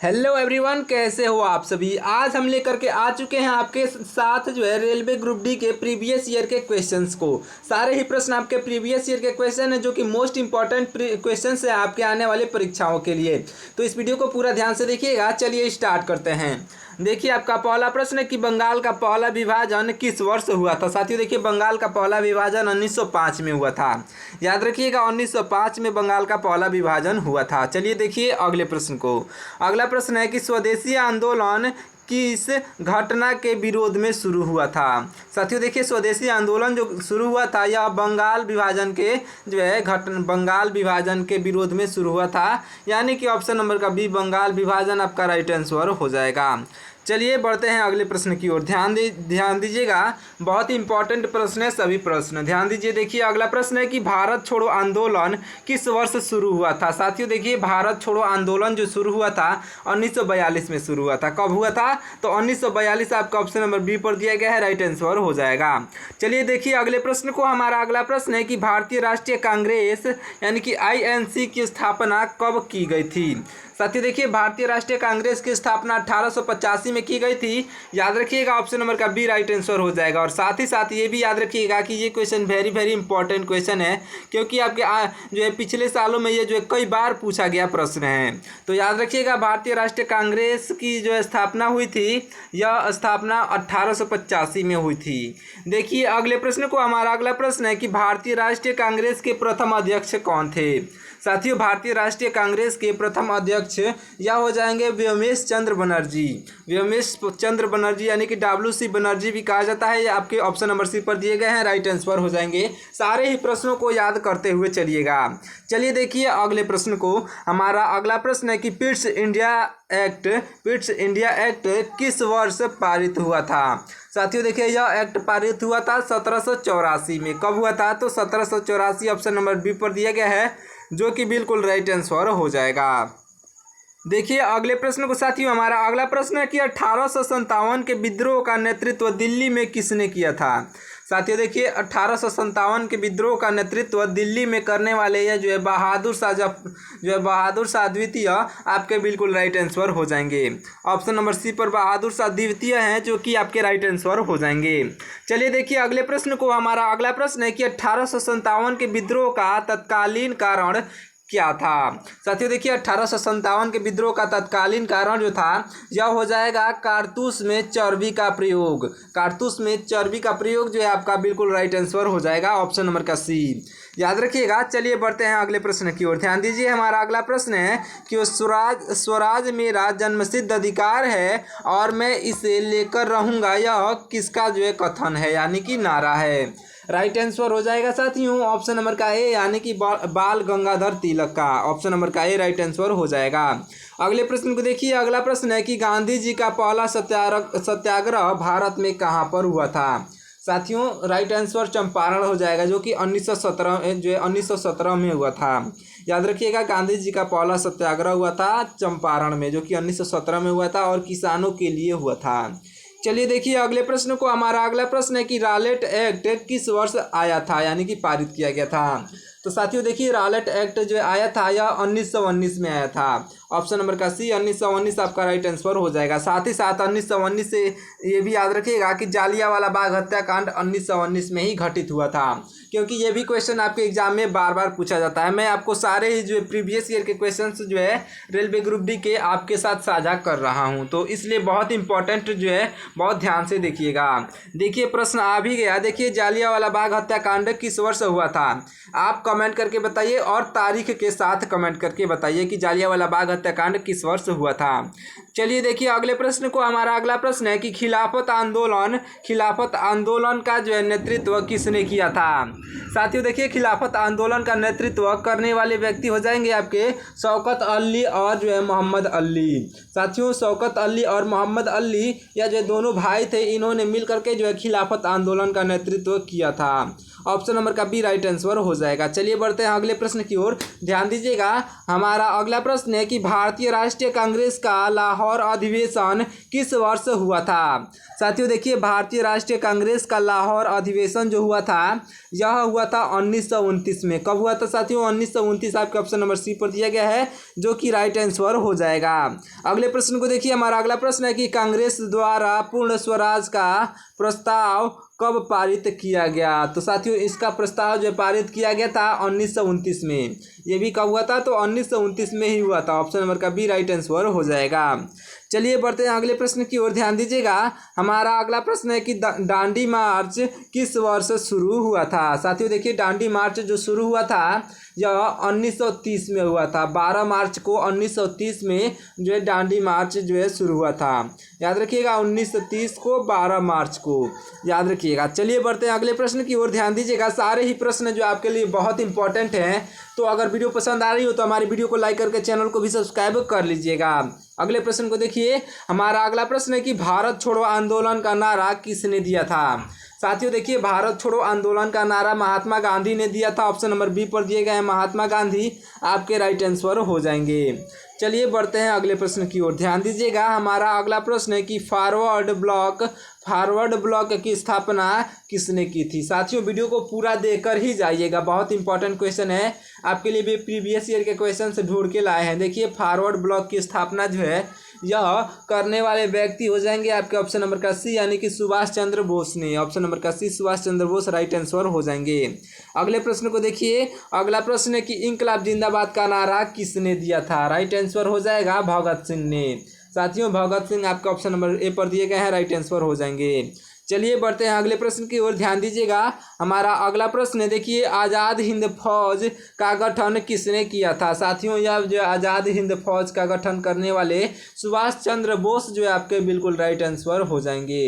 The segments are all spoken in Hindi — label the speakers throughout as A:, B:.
A: हेलो एवरीवन, कैसे हो आप सभी। आज हम लेकर के आ चुके हैं आपके साथ रेलवे ग्रुप डी के प्रीवियस ईयर के क्वेश्चंस को। सारे ही प्रश्न आपके प्रीवियस ईयर के क्वेश्चन हैं जो कि मोस्ट इंपॉर्टेंट क्वेश्चंस है आपके आने वाले परीक्षाओं के लिए। तो इस वीडियो को पूरा ध्यान से देखिएगा। चलिए स्टार्ट करते हैं। देखिए आपका पहला प्रश्न है कि बंगाल का पहला विभाजन किस वर्ष हुआ था। साथियों देखिए, बंगाल का पहला विभाजन 1905 में हुआ था। याद रखिएगा, 1905 में बंगाल का पहला विभाजन हुआ था। चलिए देखिए अगले प्रश्न को। अगला प्रश्न है कि स्वदेशी आंदोलन किस घटना के विरोध में शुरू हुआ था। साथियों देखिए, स्वदेशी आंदोलन जो शुरू हुआ था यह बंगाल विभाजन के बंगाल विभाजन के विरोध में शुरू हुआ था। यानी कि ऑप्शन नंबर का बी, बंगाल विभाजन आपका राइट आंसर हो जाएगा। चलिए बढ़ते हैं अगले प्रश्न की ओर। ध्यान दीजिएगा, बहुत ही इंपॉर्टेंट प्रश्न है सभी प्रश्न। ध्यान दीजिए। देखिए अगला प्रश्न है कि भारत छोड़ो आंदोलन किस वर्ष शुरू हुआ था। साथियों देखिए, भारत छोड़ो आंदोलन जो शुरू हुआ था 1942 में शुरू हुआ था। कब हुआ था? तो 1942 आपका ऑप्शन नंबर बी पर दिया गया है, राइट आंसर हो जाएगा। चलिए देखिए अगले प्रश्न को। हमारा अगला प्रश्न है कि भारतीय राष्ट्रीय कांग्रेस यानी कि INC की स्थापना कब की गई थी। साथियों देखिए, भारतीय राष्ट्रीय कांग्रेस की स्थापना 1885 में की गई थी। याद रखिएगा, ऑप्शन नंबर का बी राइट आंसर हो जाएगा। और साथ ही साथ ये भी याद रखिएगा कि ये question very very important question है, क्योंकि आपके पिछले सालों में ये कई बार पूछा गया प्रश्न है। तो याद रखिएगा, भारतीय राष्ट्रीय कांग्रेस की स्थापना हुई थी, यह स्थापना 1885 में हुई थी। देखिए अगले प्रश्न को। हमारा अगला प्रश्न है कि भारतीय राष्ट्रीय कांग्रेस के प्रथम अध्यक्ष कौन थे। साथियों, भारतीय राष्ट्रीय कांग्रेस के प्रथम अध्यक्ष यह हो जाएंगे व्योमेश चंद्र बनर्जी। व्योमेश चंद्र बनर्जी यानी कि WC बनर्जी भी कहा जाता है। ये आपके ऑप्शन नंबर सी पर दिए गए हैं, राइट आंसर हो जाएंगे। सारे ही प्रश्नों को याद करते हुए चलिएगा। चलिए देखिए अगले प्रश्न को। हमारा अगला प्रश्न है कि पिट्स इंडिया एक्ट किस वर्ष पारित हुआ था। साथियों देखिए, यह एक्ट पारित हुआ था 1784 में। कब हुआ था? तो 1784 ऑप्शन नंबर बी पर दिया गया है, जो कि बिल्कुल राइट आंसर हो जाएगा। देखिए अगले प्रश्न को। साथियों हमारा अगला प्रश्न है कि 1857 के विद्रोह का नेतृत्व दिल्ली में किसने किया था। साथियों देखिए, 1857 के विद्रोह का नेतृत्व दिल्ली में करने वाले ये बहादुर शाह द्वितीय आपके बिल्कुल राइट आंसर हो जाएंगे। ऑप्शन नंबर सी पर बहादुर शाह द्वितीय हैं, जो कि आपके राइट आंसर हो जाएंगे। चलिए देखिए अगले प्रश्न को। हमारा अगला प्रश्न है कि 1857 के विद्रोह का तत्कालीन कारण क्या था। साथियों देखिए, 1857 के विद्रोह का तत्कालीन कारण जो था यह हो जाएगा कारतूस में चर्बी का प्रयोग। कारतूस में चर्बी का प्रयोग जो है आपका बिल्कुल राइट आंसर हो जाएगा, ऑप्शन नंबर का सी। याद रखिएगा। चलिए बढ़ते हैं अगले प्रश्न की ओर। ध्यान दीजिए, हमारा अगला प्रश्न है कि स्वराज मेरा जन्मसिद्ध अधिकार है और मैं इसे लेकर रहूँगा, यह किसका कथन है यानी कि नारा है। राइट आंसर हो जाएगा साथियों, ऑप्शन नंबर का ए यानी कि बाल गंगाधर तिलक का। ऑप्शन नंबर का ए राइट आंसर हो जाएगा। अगले प्रश्न को देखिए। अगला प्रश्न है कि गांधी जी का पहला सत्याग्रह भारत में कहाँ पर हुआ था। साथियों राइट आंसर चंपारण हो जाएगा, जो कि 1917 में हुआ था। याद रखिएगा, गांधी जी का पहला सत्याग्रह हुआ था चंपारण में, जो कि 1917 में हुआ था और किसानों के लिए हुआ था। चलिए देखिए अगले प्रश्न को। हमारा अगला प्रश्न है कि रॉलेट एक्ट किस वर्ष आया था यानी कि पारित किया गया था। तो साथियों देखिए, रॉलेट एक्ट आया था यह 1919 में आया था। ऑप्शन नंबर का सी 1919 आपका राइट आंसर हो जाएगा। साथ ही साथ 1919 से ये भी याद रखिएगा कि जालियांवाला बाग हत्याकांड 1919 में ही घटित हुआ था, क्योंकि ये भी क्वेश्चन आपके एग्जाम में बार बार पूछा जाता है। मैं आपको सारे ही प्रीवियस ईयर के क्वेश्चंस रेलवे ग्रुप डी के आपके साथ साझा कर रहा हूँ, तो इसलिए बहुत इंपॉर्टेंट बहुत ध्यान से देखिएगा। देखिए प्रश्न आ भी गया। देखिए, जालियांवाला बाग हत्याकांड किस वर्ष हुआ था। आप कमेंट करके बताइए और तारीख के साथ कमेंट करके बताइए कि जालियांवाला बाग हत्याकांड किस वर्ष हुआ था। चलिए देखिए अगले प्रश्न को। हमारा अगला प्रश्न है कि खिलाफत आंदोलन का नेतृत्व किसने किया था। साथियों देखिए, खिलाफत आंदोलन का नेतृत्व करने वाले व्यक्ति हो जाएंगे आपके शौकत अली और मोहम्मद अली। साथियों शौकत अली और मोहम्मद अली या दोनों भाई थे, इन्होंने मिल करके खिलाफत आंदोलन का नेतृत्व किया था। ऑप्शन नंबर का बी राइट आंसर हो जाएगा। चलिए बढ़ते हैं अगले प्रश्न की ओर। ध्यान दीजिएगा, हमारा अगला प्रश्न है कि भारतीय राष्ट्रीय कांग्रेस का लाहौर अधिवेशन किस वर्ष हुआ था। साथियों देखिए, भारतीय राष्ट्रीय कांग्रेस का लाहौर अधिवेशन जो हुआ था यह हुआ था 1929 में। कब हुआ था साथियों? 1929 आपके ऑप्शन नंबर सी पर दिया गया है, जो कि राइट आंसर हो जाएगा। अगले प्रश्न को देखिए, हमारा अगला प्रश्न है कि कांग्रेस द्वारा पूर्ण स्वराज का प्रस्ताव कब पारित किया गया। तो साथियों इसका प्रस्ताव जो पारित किया गया था 1929 में। ये भी कब हुआ था? तो 1929 में ही हुआ था। ऑप्शन नंबर का बी राइट आंसर हो जाएगा। चलिए बढ़ते हैं अगले प्रश्न की ओर। ध्यान दीजिएगा, हमारा अगला प्रश्न है कि दांडी मार्च किस वर्ष शुरू हुआ था। साथियों देखिए, दांडी मार्च जो शुरू हुआ था यह 1930 में हुआ था। 12 मार्च को 1930 में जो है दांडी मार्च जो है शुरू हुआ था। याद रखिएगा, 1930 को 12 मार्च को याद रखिएगा। चलिए बढ़ते हैं अगले प्रश्न की ओर। ध्यान दीजिएगा, सारे ही प्रश्न जो आपके लिए बहुत इंपॉर्टेंट हैं, तो अगर वीडियो पसंद आ रही हो तो हमारी वीडियो को लाइक करके चैनल को भी सब्सक्राइब कर लीजिएगा। अगले प्रश्न को देखिए, हमारा अगला प्रश्न है कि भारत छोड़ो आंदोलन का नारा किसने दिया था। साथियों देखिए, भारत छोड़ो आंदोलन का नारा महात्मा गांधी ने दिया था। ऑप्शन नंबर बी पर दिए गए हैं महात्मा गांधी, आपके राइट आंसर हो जाएंगे। चलिए बढ़ते हैं अगले प्रश्न की ओर। ध्यान दीजिएगा, हमारा अगला प्रश्न है कि फॉरवर्ड ब्लॉक की स्थापना किसने की थी। साथियों वीडियो को पूरा देखकर ही जाइएगा, बहुत इंपॉर्टेंट क्वेश्चन है आपके लिए भी, प्रीवियस ईयर के क्वेश्चन से ढूंढ के लाए हैं। देखिए, फॉरवर्ड ब्लॉक की स्थापना जो है यह करने वाले व्यक्ति हो जाएंगे आपके ऑप्शन नंबर का सी, यानी कि सुभाष चंद्र बोस ने। ऑप्शन नंबर का सी सुभाष चंद्र बोस राइट आंसर हो जाएंगे। अगले प्रश्न को देखिए, अगला प्रश्न है कि इंकलाब जिंदाबाद का नारा किसने दिया था। राइट आंसर हो जाएगा भगत सिंह ने। साथियों भगत सिंह आपका ऑप्शन नंबर ए पर दिए गए हैं, राइट आंसर हो जाएंगे। चलिए बढ़ते हैं अगले प्रश्न की ओर। ध्यान दीजिएगा, हमारा अगला प्रश्न है देखिए, आज़ाद हिंद फौज का गठन किसने किया था। साथियों यह जो आज़ाद हिंद फौज का गठन करने वाले सुभाष चंद्र बोस जो है आपके बिल्कुल राइट आंसर हो जाएंगे।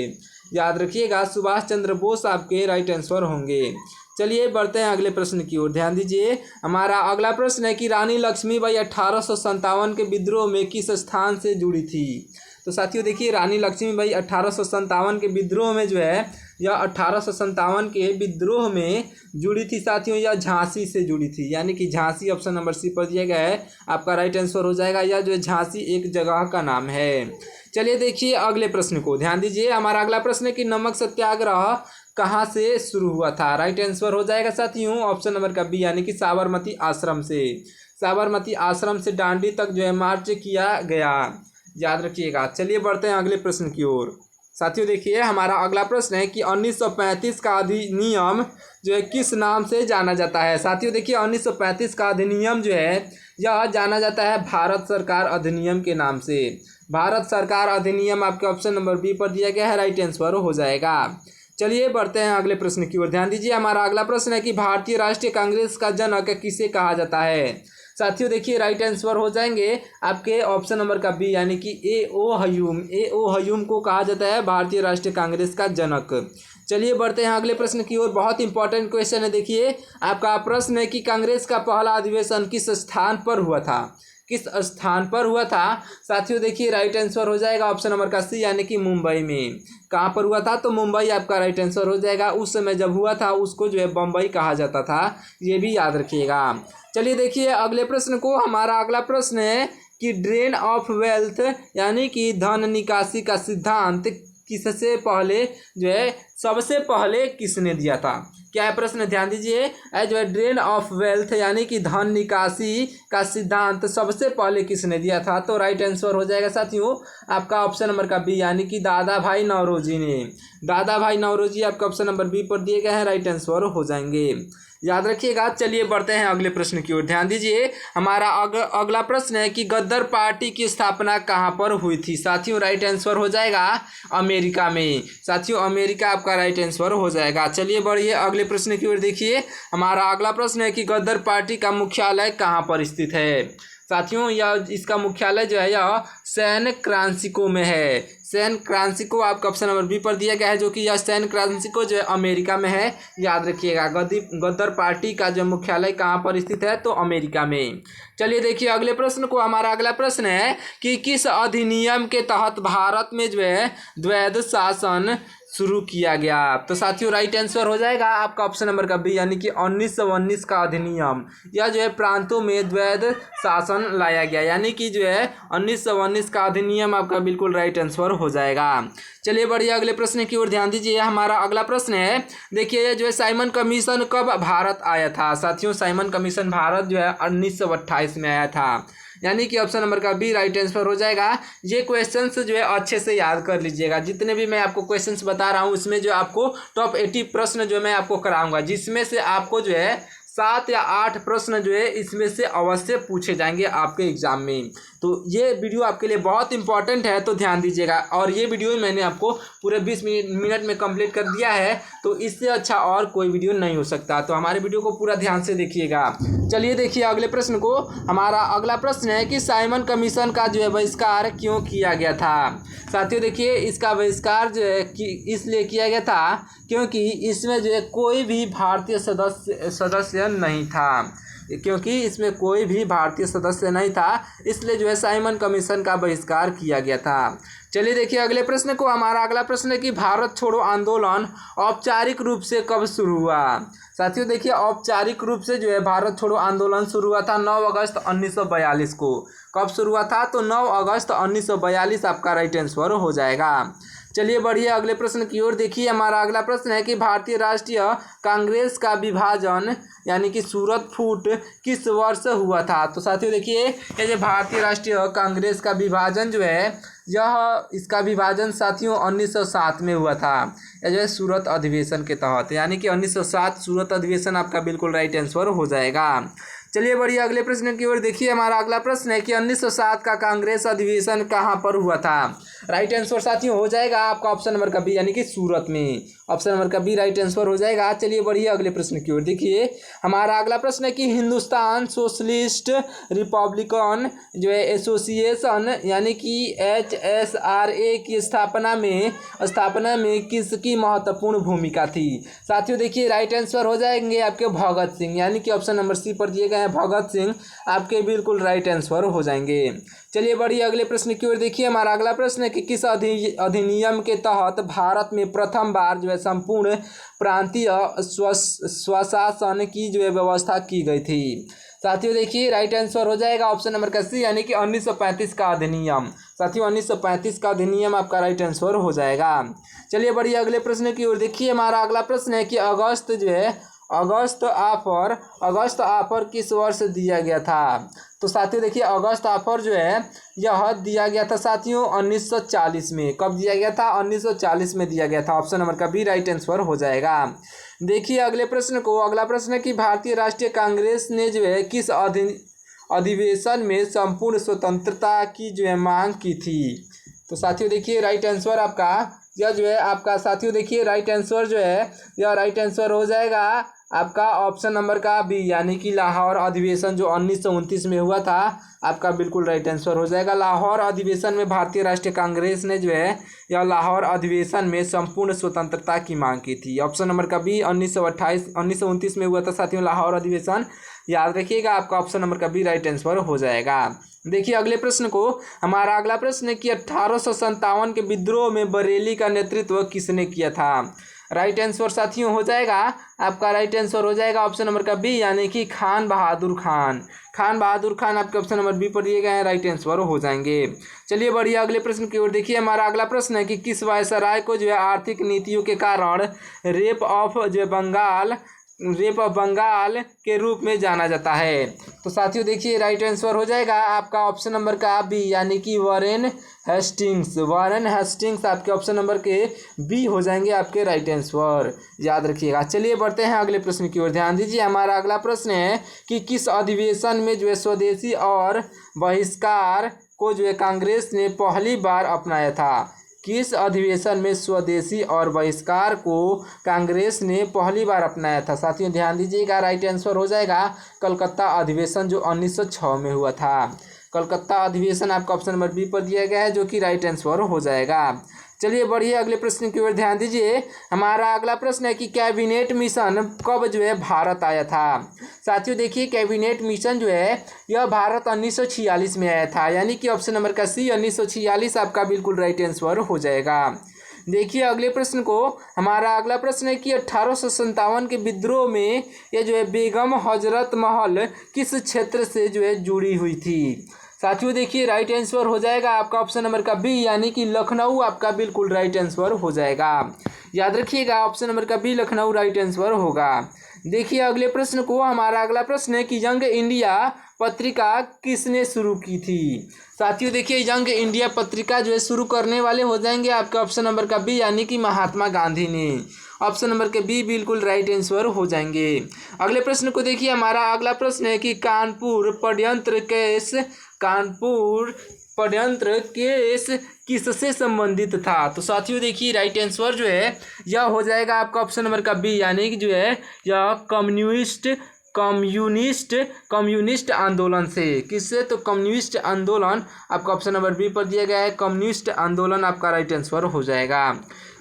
A: याद रखिएगा, सुभाष चंद्र बोस आपके राइट आंसर होंगे। चलिए बढ़ते हैं अगले प्रश्न की ओर। ध्यान दीजिए, हमारा अगला प्रश्न है कि रानी लक्ष्मीबाई 1857 के विद्रोह में किस स्थान से जुड़ी थी। तो साथियों देखिए, रानी लक्ष्मीबाई 1857 के विद्रोह में जो है यह 1857 के विद्रोह में जुड़ी थी। साथियों यह झांसी से जुड़ी थी, यानी कि झांसी ऑप्शन नंबर सी पर दिया गया है, आपका राइट आंसर हो जाएगा। यह जो झांसी एक जगह का नाम है। चलिए देखिए अगले प्रश्न को। ध्यान दीजिए, हमारा अगला प्रश्न है कि नमक सत्याग्रह कहाँ से शुरू हुआ था। राइट आंसर हो जाएगा साथियों ऑप्शन नंबर का बी, यानी कि साबरमती आश्रम से। साबरमती आश्रम से दांडी तक जो है मार्च किया गया, याद रखिएगा। चलिए बढ़ते हैं अगले प्रश्न की ओर। साथियों देखिए, हमारा अगला प्रश्न है कि 1935 का अधिनियम जो है किस नाम से जाना जाता है। साथियों देखिए, 1935 का अधिनियम जो है यह जाना जाता है भारत सरकार अधिनियम के नाम से। भारत सरकार अधिनियम आपके ऑप्शन नंबर बी पर दिया गया है, राइट आंसर हो जाएगा। चलिए बढ़ते हैं अगले प्रश्न की ओर। ध्यान दीजिए, हमारा अगला प्रश्न है कि भारतीय राष्ट्रीय कांग्रेस का जनक किसे कहा जाता है। साथियों देखिए, राइट आंसर हो जाएंगे आपके ऑप्शन नंबर का बी, यानी कि ए.ओ. हयूम को कहा जाता है भारतीय राष्ट्रीय कांग्रेस का जनक। चलिए बढ़ते हैं अगले प्रश्न की ओर। बहुत इंपॉर्टेंट क्वेश्चन है। देखिए, आपका प्रश्न है कि कांग्रेस का पहला अधिवेशन किस स्थान पर हुआ था। किस स्थान पर हुआ था। साथियों देखिए, राइट आंसर हो जाएगा ऑप्शन नंबर का सी, यानी कि मुंबई में। कहाँ पर हुआ था, तो मुंबई आपका राइट आंसर हो जाएगा। उस समय जब हुआ था उसको जो है बम्बई कहा जाता था, ये भी याद रखिएगा। चलिए देखिए अगले प्रश्न को। हमारा अगला प्रश्न है कि ड्रेन ऑफ वेल्थ यानी कि धन निकासी का सिद्धांत किससे पहले जो है सबसे पहले किसने दिया था। क्या है प्रश्न, ध्यान दीजिए। जो है ड्रेन ऑफ वेल्थ यानी कि धन निकासी का सिद्धांत सबसे पहले किसने दिया था। तो राइट आंसर हो जाएगा साथियों आपका ऑप्शन नंबर का बी, यानी कि दादा भाई नौरोजी ने। दादा भाई नौरोजी आपका ऑप्शन नंबर बी पर दिए गए हैं, राइट आंसर हो जाएंगे, याद रखिएगा। चलिए बढ़ते हैं अगले प्रश्न की ओर। ध्यान दीजिए, हमारा अगला प्रश्न है कि गद्दार पार्टी की स्थापना कहाँ पर हुई थी। साथियों राइट आंसर हो जाएगा अमेरिका में। साथियों अमेरिका आपका राइट आंसर हो जाएगा। चलिए बढ़िए अगले प्रश्न की ओर। देखिए, हमारा अगला प्रश्न है कि गद्दार पार्टी का मुख्यालय कहाँ पर स्थित है। साथियों यह इसका मुख्यालय जो है यह सैन फ्रांसिस्को में है। सैन फ्रांसिस्को आपका ऑप्शन नंबर बी पर दिया गया है, जो कि यह सैन फ्रांसिस्को जो है अमेरिका में है, याद रखिएगा। गद्दार पार्टी का जो मुख्यालय कहाँ पर स्थित है, तो अमेरिका में। चलिए देखिए अगले प्रश्न को। हमारा अगला प्रश्न है कि किस अधिनियम के तहत भारत में जो है द्वैध शासन शुरू किया गया। तो साथियों राइट आंसर हो जाएगा आपका ऑप्शन नंबर का बी, यानी कि 1919 का अधिनियम। यह जो है प्रांतों में द्वैध शासन लाया गया, यानी कि जो है 1919 का अधिनियम आपका बिल्कुल राइट आंसर हो जाएगा। चलिए बढ़िया, अगले प्रश्न की ओर ध्यान दीजिए। हमारा अगला प्रश्न है, देखिए जो है साइमन कमीशन कब भारत आया था। साथियों साइमन कमीशन भारत जो है 1928 में आया था, यानी कि ऑप्शन नंबर का बी राइट आंसर हो जाएगा। ये क्वेश्चंस जो है अच्छे से याद कर लीजिएगा। जितने भी मैं आपको क्वेश्चंस बता रहा हूँ उसमें जो आपको टॉप 80 प्रश्न जो मैं आपको कराऊंगा, जिसमें से आपको जो है 7 या 8 प्रश्न जो है इसमें से अवश्य पूछे जाएंगे आपके एग्जाम में। तो ये वीडियो आपके लिए बहुत इंपॉर्टेंट है, तो ध्यान दीजिएगा। और ये वीडियो मैंने आपको पूरे 20 मिनट में कंप्लीट कर दिया है, तो इससे अच्छा और कोई वीडियो नहीं हो सकता। तो हमारे वीडियो को पूरा ध्यान से देखिएगा। चलिए देखिए अगले प्रश्न को। हमारा अगला प्रश्न है कि साइमन कमीशन का जो है बहिष्कार क्यों किया गया था। साथियों देखिए इसका बहिष्कार जो है कि इसलिए किया गया था क्योंकि इसमें जो है कोई भी भारतीय सदस्य नहीं था, क्योंकि इसमें कोई भी भारतीय सदस्य नहीं था, इसलिए जो है साइमन कमीशन का बहिष्कार किया गया था। चलिए देखिए अगले प्रश्न को। हमारा अगला प्रश्न है कि भारत छोड़ो आंदोलन औपचारिक रूप से कब शुरू हुआ। साथियों देखिए औपचारिक रूप से जो है भारत छोड़ो आंदोलन शुरू हुआ था 9 अगस्त 1942 को। कब शुरू हुआ था, तो 9 अगस्त 1942 आपका राइट आंसर हो जाएगा। चलिए बढ़िए अगले प्रश्न की ओर देखिए। हमारा अगला प्रश्न है कि भारतीय राष्ट्रीय कांग्रेस का विभाजन यानी कि सूरत फूट किस वर्ष हुआ था। तो साथियों देखिए ये जो भारतीय राष्ट्रीय कांग्रेस का विभाजन जो है इसका विभाजन साथियों 1907 में हुआ था। यह जो है सूरत अधिवेशन के तहत, यानी कि 1907 सूरत अधिवेशन आपका बिल्कुल राइट आंसर हो जाएगा। चलिए बढ़िया अगले प्रश्न की ओर देखिए। हमारा अगला प्रश्न है कि 1907 का कांग्रेस अधिवेशन कहाँ पर हुआ था। राइट आंसर साथियों हो जाएगा आपका ऑप्शन नंबर का बी, यानी कि सूरत में। ऑप्शन नंबर का बी राइट आंसर हो जाएगा। चलिए बढ़िया अगले प्रश्न की ओर देखिए। हमारा अगला प्रश्न है कि हिंदुस्तान सोशलिस्ट रिपब्लिकन जो है एसोसिएशन यानी कि HSRA की स्थापना में किसकी महत्वपूर्ण भूमिका थी। साथियों देखिए राइट आंसर हो जाएंगे आपके भगत सिंह, यानी कि ऑप्शन नंबर सी पर दिए गए हैं भगत सिंह आपके बिल्कुल राइट आंसर हो जाएंगे। चलिए बढ़िए अगले प्रश्न की ओर देखिए। हमारा अगला प्रश्न है कि किस अधिनियम के तहत भारत में प्रथम बार जो है संपूर्ण प्रांतीय स्वशासन की जो है व्यवस्था की गई थी। साथियों देखिए राइट आंसर हो जाएगा ऑप्शन नंबर का सी, यानी कि 1935 का अधिनियम। साथियों 1935 का अधिनियम आपका राइट आंसर हो जाएगा। चलिए बढ़िया अगले प्रश्न की ओर देखिए। हमारा अगला प्रश्न है कि अगस्त ऑफर किस वर्ष दिया गया था। तो साथियों देखिए अगस्त ऑफर जो है यह दिया गया था साथियों 1940 में। कब दिया गया था, 1940 में दिया गया था। ऑप्शन नंबर का बी राइट आंसर हो जाएगा। देखिए अगले प्रश्न को। अगला प्रश्न है कि भारतीय राष्ट्रीय कांग्रेस ने जो है किस अधिवेशन में संपूर्ण स्वतंत्रता की जो है मांग की थी। तो साथियों देखिए राइट आंसर आपका यह जो है आपका साथियों देखिए राइट आंसर जो है यह राइट आंसर हो जाएगा आपका ऑप्शन नंबर का बी, यानी कि लाहौर अधिवेशन जो 1929 में हुआ था आपका बिल्कुल राइट आंसर हो जाएगा। लाहौर अधिवेशन में भारतीय राष्ट्रीय कांग्रेस ने जो है यह लाहौर अधिवेशन में संपूर्ण स्वतंत्रता की मांग की थी। ऑप्शन नंबर का बी 1929 में हुआ था साथियों लाहौर अधिवेशन, याद रखिएगा आपका ऑप्शन नंबर का बी राइट आंसर हो जाएगा। देखिए अगले प्रश्न को। हमारा अगला प्रश्न है कि 1857 के विद्रोह में बरेली का नेतृत्व किसने किया था। राइट आंसर साथियों हो जाएगा आपका राइट आंसर हो जाएगा ऑप्शन नंबर का बी, यानी कि खान बहादुर खान आपके ऑप्शन नंबर बी पर दिए गए हैं, राइट आंसर हो जाएंगे। चलिए बढ़िया अगले प्रश्न की ओर देखिए। हमारा अगला प्रश्न है कि किस वायसराय को जो है आर्थिक नीतियों के कारण रेप ऑफ बंगाल के रूप में जाना जाता है। तो साथियों देखिए राइट आंसर हो जाएगा आपका ऑप्शन नंबर का बी, यानी कि वारेन हेस्टिंग्स आपके ऑप्शन नंबर के बी हो जाएंगे आपके राइट आंसर, याद रखिएगा। चलिए बढ़ते हैं अगले प्रश्न की ओर, ध्यान दीजिए। हमारा अगला प्रश्न है कि किस अधिवेशन में जो है स्वदेशी और बहिष्कार को जो है कांग्रेस ने पहली बार अपनाया था। किस अधिवेशन में स्वदेशी और बहिष्कार को कांग्रेस ने पहली बार अपनाया था। साथियों ध्यान दीजिएगा राइट आंसर हो जाएगा कलकत्ता अधिवेशन जो 1906 में हुआ था। कलकत्ता अधिवेशन आपका ऑप्शन नंबर बी पर दिया गया है, जो कि राइट आंसर हो जाएगा। चलिए बढ़िए अगले प्रश्न की ओर ध्यान दीजिए। हमारा अगला प्रश्न है कि कैबिनेट मिशन कब जो है भारत आया था। साथियों देखिए कैबिनेट मिशन जो है यह भारत 1946 में आया था, यानी कि ऑप्शन नंबर का सी 1946 आपका बिल्कुल राइट आंसर हो जाएगा। देखिए अगले प्रश्न को, हमारा अगला प्रश्न है कि 1857 के विद्रोह में ये जो है बेगम हजरत महल किस क्षेत्र से जो है जुड़ी हुई थी। साथियों देखिए राइट आंसर हो जाएगा आपका ऑप्शन नंबर का बी, यानी कि लखनऊ आपका बिल्कुल राइट आंसर हो जाएगा। याद रखिएगा ऑप्शन नंबर का बी लखनऊ राइट आंसर होगा। देखिए अगले प्रश्न को, हमारा अगला प्रश्न है कि यंग इंडिया पत्रिका किसने शुरू की थी। साथियों देखिए यंग इंडिया पत्रिका जो है शुरू करने वाले हो जाएंगे आपके ऑप्शन नंबर का बी, यानी कि महात्मा गांधी ने। ऑप्शन नंबर के बी बिल्कुल राइट आंसर हो जाएंगे। अगले प्रश्न को देखिए, हमारा अगला प्रश्न है कि कानपुर षड्यंत्र केस किससे संबंधित था। तो साथियों देखिए राइट आंसर जो है यह हो जाएगा आपका ऑप्शन नंबर का बी, यानी कि जो है यह कम्युनिस्ट आंदोलन से। किससे, तो कम्युनिस्ट आंदोलन आपका ऑप्शन नंबर बी पर दिया गया है, कम्युनिस्ट आंदोलन आपका राइट आंसर हो जाएगा।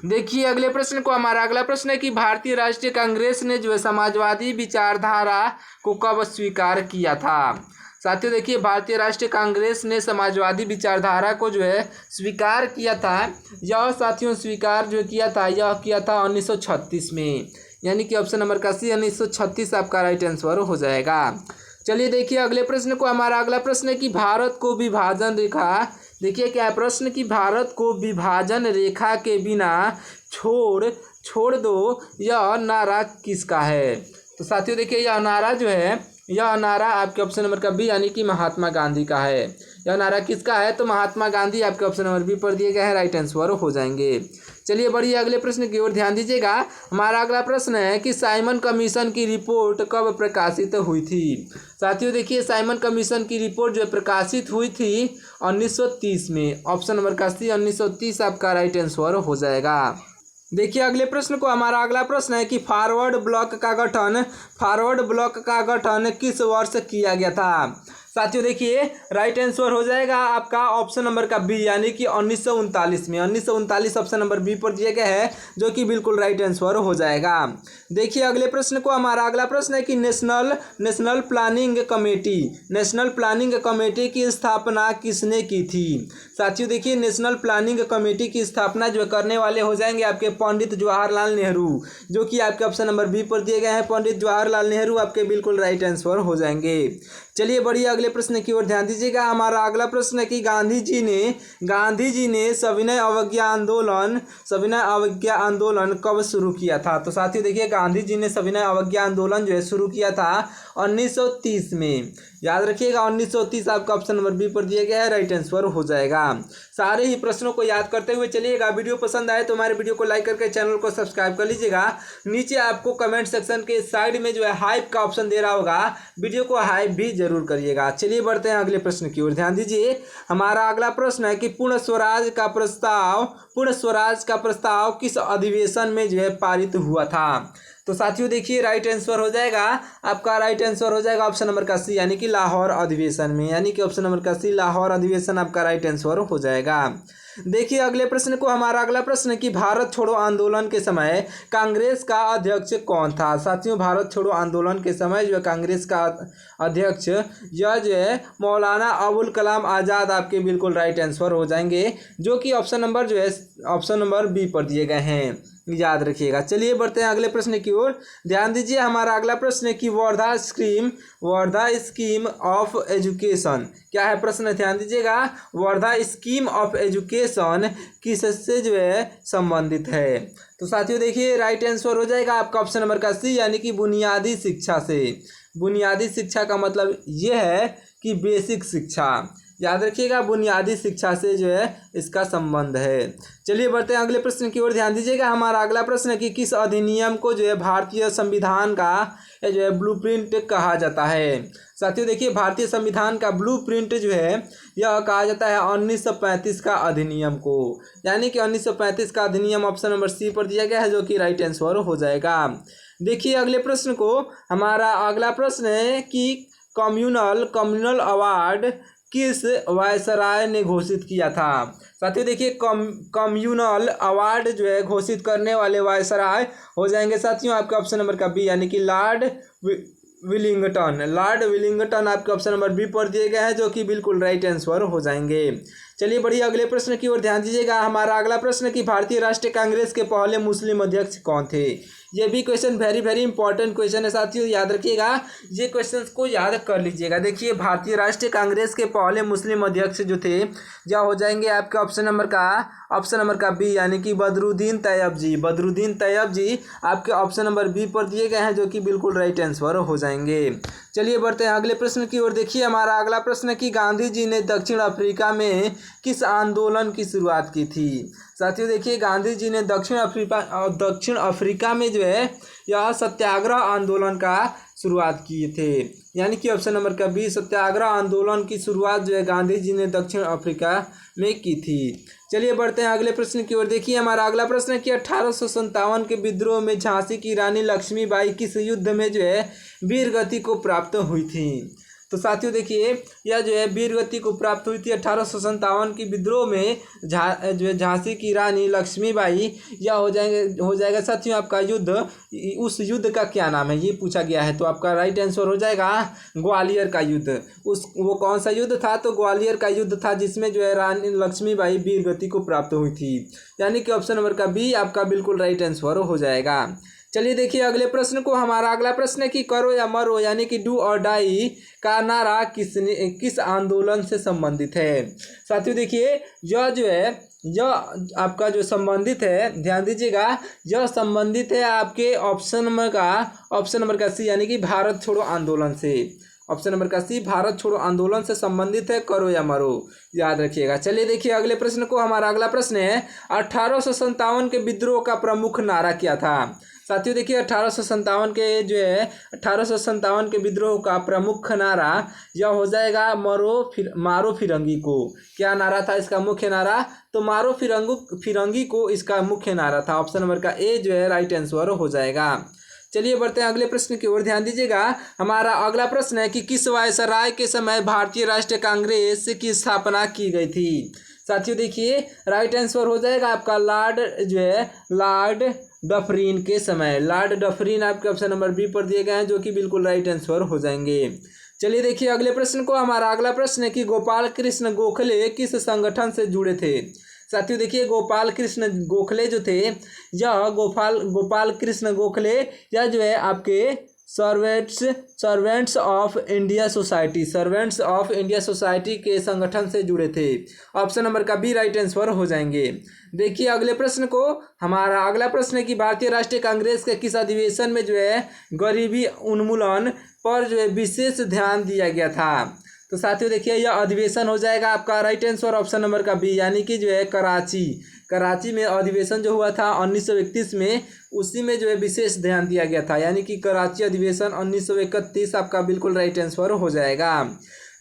A: देखिए अगले प्रश्न को, हमारा अगला प्रश्न है कि भारतीय राष्ट्रीय कांग्रेस ने जो है समाजवादी विचारधारा को कब स्वीकार किया था। साथियों देखिए भारतीय राष्ट्रीय कांग्रेस ने समाजवादी विचारधारा को जो है स्वीकार किया था। यह साथियों स्वीकार जो किया था, यह किया था 1936 में, यानी कि ऑप्शन नंबर का सी 1936 आपका राइट आंसर हो जाएगा। चलिए देखिए अगले प्रश्न को, हमारा अगला प्रश्न है कि भारत को विभाजन रेखा, देखिए क्या है प्रश्न, कि भारत को विभाजन रेखा के बिना छोड़ दो यह नारा किसका है। तो साथियों देखिए यह नारा जो है, यह नारा आपके ऑप्शन नंबर का बी, यानी कि महात्मा गांधी का है। यह नारा किसका है, तो महात्मा गांधी आपके ऑप्शन नंबर बी पर दिए गए हैं, राइट आंसर हो जाएंगे। चलिए बढ़िए अगले प्रश्न की ओर ध्यान दीजिएगा। हमारा अगला प्रश्न है कि साइमन कमीशन की रिपोर्ट कब प्रकाशित हुई थी। साथियों देखिए साइमन कमीशन की रिपोर्ट जो है प्रकाशित हुई थी 1930 में। ऑप्शन नंबर का सी 1930 आपका राइट आंसर हो जाएगा। देखिए अगले प्रश्न को, हमारा अगला प्रश्न है कि फॉरवर्ड ब्लॉक का गठन किस वर्ष किया गया था। साथियों देखिए राइट आंसर हो जाएगा आपका ऑप्शन नंबर का बी, यानी कि 1939 में। 1939 ऑप्शन नंबर बी पर दिया गया है, जो कि बिल्कुल राइट आंसर हो जाएगा। देखिए अगले प्रश्न को, हमारा अगला प्रश्न है कि नेशनल प्लानिंग कमेटी की स्थापना किसने की थी। साथियों देखिए नेशनल प्लानिंग कमेटी की स्थापना जो करने वाले हो जाएंगे आपके पंडित जवाहरलाल नेहरू, जो कि आपके ऑप्शन नंबर बी पर दिए गए हैं, पंडित जवाहरलाल नेहरू आपके बिल्कुल राइट आंसर हो जाएंगे। चलिए बढ़िए अगले प्रश्न की ओर ध्यान दीजिएगा। हमारा अगला प्रश्न है कि गांधी जी ने सविनय अवज्ञा आंदोलन कब शुरू किया था। तो साथियों देखिए गांधी जी ने सविनय अवज्ञा आंदोलन जो है शुरू किया था 1930 में। याद रखिएगा 1930 आपका ऑप्शन नंबर बी पर दिया गया है, राइट आंसर हो जाएगा। सारे ही प्रश्नों को याद करते हुए चलिएगा। वीडियो पसंद आए तो हमारे वीडियो को लाइक करके चैनल को सब्सक्राइब कर लीजिएगा। नीचे आपको कमेंट सेक्शन के साइड में जो है हाइप का ऑप्शन दे रहा होगा, वीडियो को हाइप भी जरूर करिएगा। चलिए बढ़ते हैं अगले प्रश्न की ओर ध्यान दीजिए। हमारा अगला प्रश्न है कि पूर्ण स्वराज का प्रस्ताव किस अधिवेशन में जो है पारित हुआ था। तो साथियों देखिए राइट आंसर हो जाएगा आपका, राइट आंसर हो जाएगा ऑप्शन नंबर का सी, यानी कि लाहौर अधिवेशन में, यानी कि ऑप्शन नंबर का सी लाहौर अधिवेशन आपका राइट आंसर हो जाएगा। देखिए अगले प्रश्न को, हमारा अगला प्रश्न है कि भारत छोड़ो आंदोलन के समय कांग्रेस का अध्यक्ष कौन था। साथियों भारत छोड़ो आंदोलन के समय जो है कांग्रेस का अध्यक्ष यह जो है मौलाना अबुल कलाम आज़ाद आपके बिल्कुल राइट आंसर हो जाएंगे, जो कि ऑप्शन नंबर जो है ऑप्शन नंबर बी पर दिए गए हैं, याद रखिएगा। चलिए बढ़ते हैं अगले प्रश्न की ओर ध्यान दीजिए। हमारा अगला प्रश्न है कि वर्धा स्कीम ऑफ एजुकेशन क्या है प्रश्न, ध्यान दीजिएगा। वर्धा स्कीम ऑफ एजुकेशन किससे जो है संबंधित है। तो साथियों देखिए राइट आंसर हो जाएगा आपका ऑप्शन नंबर का सी, यानी कि बुनियादी शिक्षा से। बुनियादी शिक्षा का मतलब ये है कि बेसिक शिक्षा, याद रखिएगा बुनियादी शिक्षा से जो है इसका संबंध है। चलिए बढ़ते हैं अगले प्रश्न की ओर ध्यान दीजिएगा। हमारा अगला प्रश्न है कि किस अधिनियम को जो है भारतीय संविधान का जो है ब्लूप्रिंट कहा जाता है। साथियों देखिए भारतीय संविधान का ब्लूप्रिंट जो है यह कहा जाता है 1935 का अधिनियम को, यानी कि 1935 का अधिनियम ऑप्शन नंबर सी पर दिया गया है, जो कि राइट आंसर हो जाएगा। देखिए अगले प्रश्न को, हमारा अगला प्रश्न है कि कम्युनल अवार्ड किस वायसराय ने घोषित किया था। साथियों देखिए कम्युनल अवार्ड जो है घोषित करने वाले वायसराय हो जाएंगे साथियों आपके ऑप्शन नंबर का बी, यानी कि विलिंगटन, लॉर्ड विलिंगटन आपके ऑप्शन नंबर बी पर दिए गए हैं, जो कि बिल्कुल राइट आंसर हो जाएंगे। चलिए बढ़िए अगले प्रश्न की ओर ध्यान दीजिएगा। हमारा अगला प्रश्न कि भारतीय राष्ट्रीय कांग्रेस के पहले मुस्लिम अध्यक्ष कौन थे। ये भी question very very important question है साथियों, याद रखिएगा, ये क्वेश्चन को याद कर लीजिएगा। देखिए भारतीय राष्ट्रीय कांग्रेस के पहले मुस्लिम अध्यक्ष जो थे, जो हो जाएंगे आपके ऑप्शन नंबर का बी, यानी कि बदरुद्दीन तैयब जी। बदरुद्दीन तैयब जी आपके ऑप्शन नंबर बी पर दिए गए हैं, जो कि बिल्कुल राइट आंसर हो जाएंगे। चलिए बढ़ते हैं अगले प्रश्न की ओर। देखिए हमारा अगला प्रश्न कि गांधी जी ने दक्षिण अफ्रीका में किस आंदोलन की शुरुआत की थी। साथियों देखिए गांधी जी ने दक्षिण अफ्रीका में जो है यह सत्याग्रह आंदोलन का शुरुआत किए थे, यानी कि ऑप्शन नंबर का बी, सत्याग्रह आंदोलन की शुरुआत जो है गांधी जी ने दक्षिण अफ्रीका में की थी। चलिए बढ़ते हैं अगले प्रश्न की ओर। देखिए हमारा अगला प्रश्न है कि 1857 के विद्रोह में झांसी की रानी लक्ष्मीबाई किस युद्ध में जो है वीर गति को प्राप्त हुई थी। तो साथियों देखिए यह जो है वीर गति को प्राप्त हुई थी 1857 की विद्रोह में जो है झांसी की रानी लक्ष्मीबाई। यह हो जाएगा साथियों आपका युद्ध, उस युद्ध का क्या नाम है ये पूछा गया है, तो आपका राइट आंसर हो जाएगा ग्वालियर का युद्ध। वो कौन सा युद्ध था, तो ग्वालियर का युद्ध था, जिसमें जो है रानी लक्ष्मीबाई वीर गति को प्राप्त हुई थी, यानी कि ऑप्शन नंबर का बी आपका बिल्कुल राइट आंसर हो जाएगा। चलिए देखिए अगले प्रश्न को। हमारा अगला प्रश्न है कि करो या मरो, यानी कि डू और डाई का नारा किस आंदोलन से संबंधित है। साथियों देखिए यह जो है यह आपका जो संबंधित है, ध्यान दीजिएगा, यह संबंधित है आपके ऑप्शन नंबर का सी, यानी कि भारत छोड़ो आंदोलन से। ऑप्शन नंबर का सी भारत छोड़ो आंदोलन से संबंधित है, करो या मरो, याद रखिएगा। चलिए देखिए अगले प्रश्न को। हमारा अगला प्रश्न है 1857 के विद्रोह का प्रमुख नारा क्या था। साथियों देखिए 1857 के विद्रोह का प्रमुख नारा यह हो जाएगा मारो फिरंगी को। क्या नारा था इसका मुख्य नारा, तो मारो फिरंगी को इसका मुख्य नारा था। ऑप्शन नंबर का ए जो है राइट आंसर हो जाएगा। चलिए बढ़ते हैं अगले प्रश्न की ओर, ध्यान दीजिएगा। हमारा अगला प्रश्न है कि किस वायसराय के समय भारतीय राष्ट्रीय कांग्रेस की स्थापना की गई थी। साथियों देखिए राइट आंसर हो जाएगा आपका लॉर्ड डफरिन के समय। लॉर्ड डफरिन आपके ऑप्शन नंबर बी पर दिए गए हैं, जो कि बिल्कुल राइट आंसर हो जाएंगे। चलिए देखिए अगले प्रश्न को। हमारा अगला प्रश्न है कि गोपाल कृष्ण गोखले किस संगठन से जुड़े थे। साथियों देखिए गोपाल कृष्ण गोखले जो थे, यह गोपाल कृष्ण गोखले यह जो है आपके सर्वेंट्स ऑफ इंडिया सोसाइटी के संगठन से जुड़े थे। ऑप्शन नंबर का बी राइट आंसर हो जाएंगे। देखिए अगले प्रश्न को। हमारा अगला प्रश्न है कि भारतीय राष्ट्रीय कांग्रेस के किस अधिवेशन में जो है गरीबी उन्मूलन पर जो है विशेष ध्यान दिया गया था। तो साथियों देखिए यह अधिवेशन हो जाएगा आपका राइट आंसर ऑप्शन नंबर का बी, यानी कि जो है कराची में अधिवेशन जो हुआ था 1931 में, उसी में जो है विशेष ध्यान दिया गया था, यानी कि कराची अधिवेशन 1931 आपका बिल्कुल राइट आंसर हो जाएगा।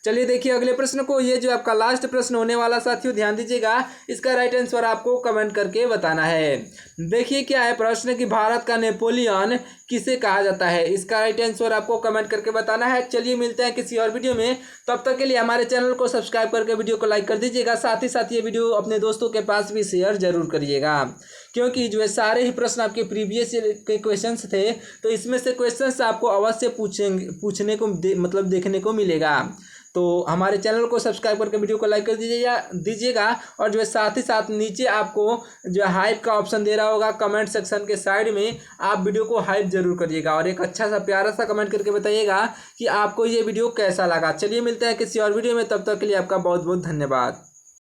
A: चलिए देखिए अगले प्रश्न को। ये जो आपका लास्ट प्रश्न होने वाला साथियों, ध्यान दीजिएगा, इसका राइट आंसर आपको कमेंट करके बताना है। देखिए क्या है प्रश्न कि भारत का नेपोलियन किसे कहा जाता है। इसका राइट आंसर आपको कमेंट करके बताना है। चलिए मिलते हैं किसी और वीडियो में, तब तक के लिए हमारे चैनल को सब्सक्राइब करके वीडियो को लाइक कर दीजिएगा। साथ ही साथ ये वीडियो अपने दोस्तों के पास भी शेयर जरूर करिएगा, क्योंकि जो है सारे ही प्रश्न आपके प्रीवियस के क्वेश्चंस थे, तो इसमें से क्वेश्चंस आपको अवश्य पूछने को देखने को मिलेगा। तो हमारे चैनल को सब्सक्राइब करके वीडियो को लाइक कर दीजिएगा और जो है साथ ही साथ नीचे आपको जो हाइप का ऑप्शन दे रहा होगा कमेंट सेक्शन के साइड में, आप वीडियो को हाइप जरूर करिएगा और एक अच्छा सा प्यारा सा कमेंट करके बताइएगा कि आपको ये वीडियो कैसा लगा। चलिए मिलते हैं किसी और वीडियो में, तब तक के लिए आपका बहुत बहुत धन्यवाद।